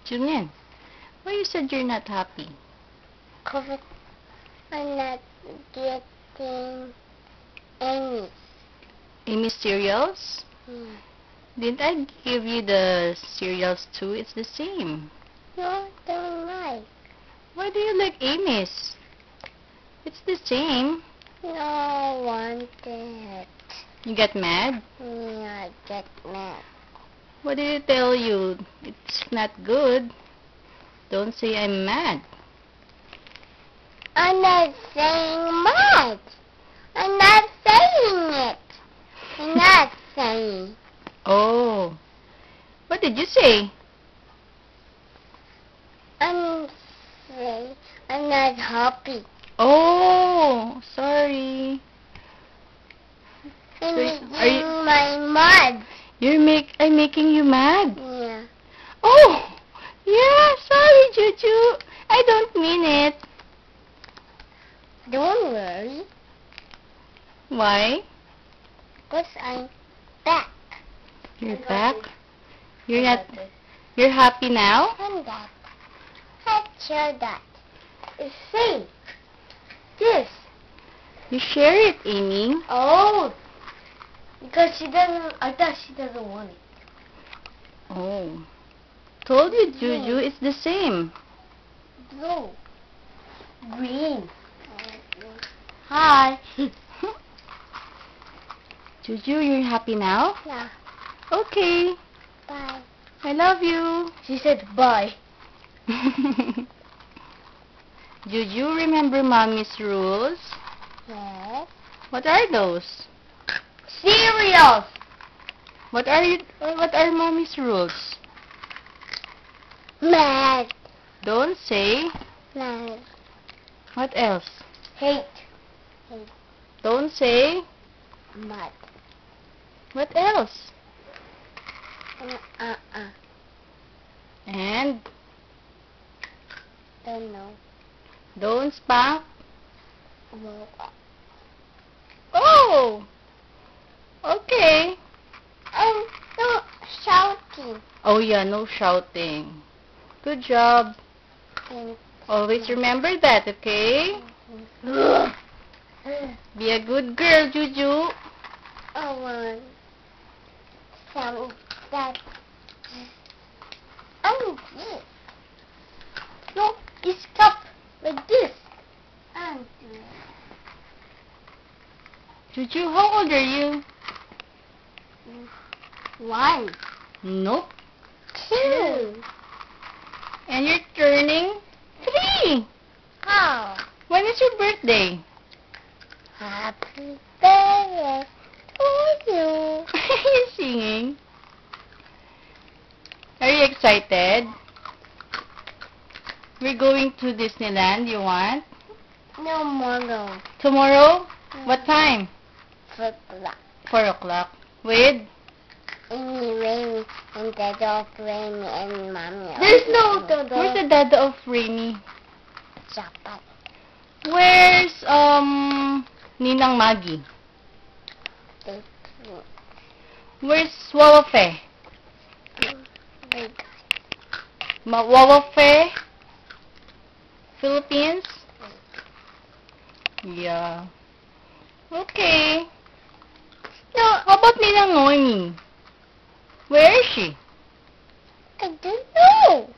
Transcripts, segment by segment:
Julian, why you said you're not happy? Because I'm not getting any. Amy cereals? Didn't I give you the cereals too? It's the same. No, I don't like. Why do you like Amy's? It's the same. No, I want it. You get mad? Yeah, I get mad. What did I tell you? It's not good. Don't say I'm mad. I'm not saying mad. I'm not saying it. I'm not saying. Oh. What did you say? I'm saying I'm not happy. Oh, sorry. I'm So, making are you- my mad. I'm making you mad. Yeah. Oh, yeah, sorry, Juju. I don't mean it. Don't worry, Why? because I'm back. You're back? You're happy now? I'm back. Let's share that. See, this. You share it, Amy. Oh, because she doesn't. I thought she doesn't want it. Oh. Told you, Juju, it's the same. Blue, green. Hi. Juju, you're happy now? Yeah. Okay. Bye. I love you. She said bye. Juju, remember Mommy's rules? Yes. What are those? Cereals. What are Mommy's rules? Mad. Don't say. Mad. What else? Hate. Don't say. Mad. What else? Uh. And Don't know. don't spank. Well, Oh! Okay. and no shouting. Oh yeah, no shouting. Good job. And Always remember that, okay? Be a good girl, Juju. I want some that. And this. No, it's cup like this. And Juju, how old are you? 1, Nope. 2. And you're turning 3. How? When is your birthday? Happy birthday to you. You're singing. Are you excited? We're going to Disneyland, you want? No more go. Tomorrow? What time? For black. 4 o'clock. With? Rainy and Dad of Rainy and Mommy. Where's the dad of Rainy? Japan. Where's, Ninang Maggie? Where's Wawafe? Wawafe? Philippines? Yeah. Okay. No, how about Ninang Noemi? Where is she? I don't know.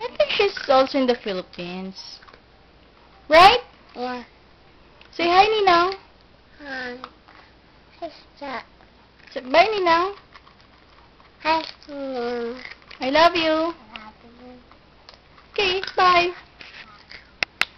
I think she's also in the Philippines. Right? Yeah. Say hi, Ninang. What's that? Say bye, Ninang. Hi, no. I love you. Okay, bye.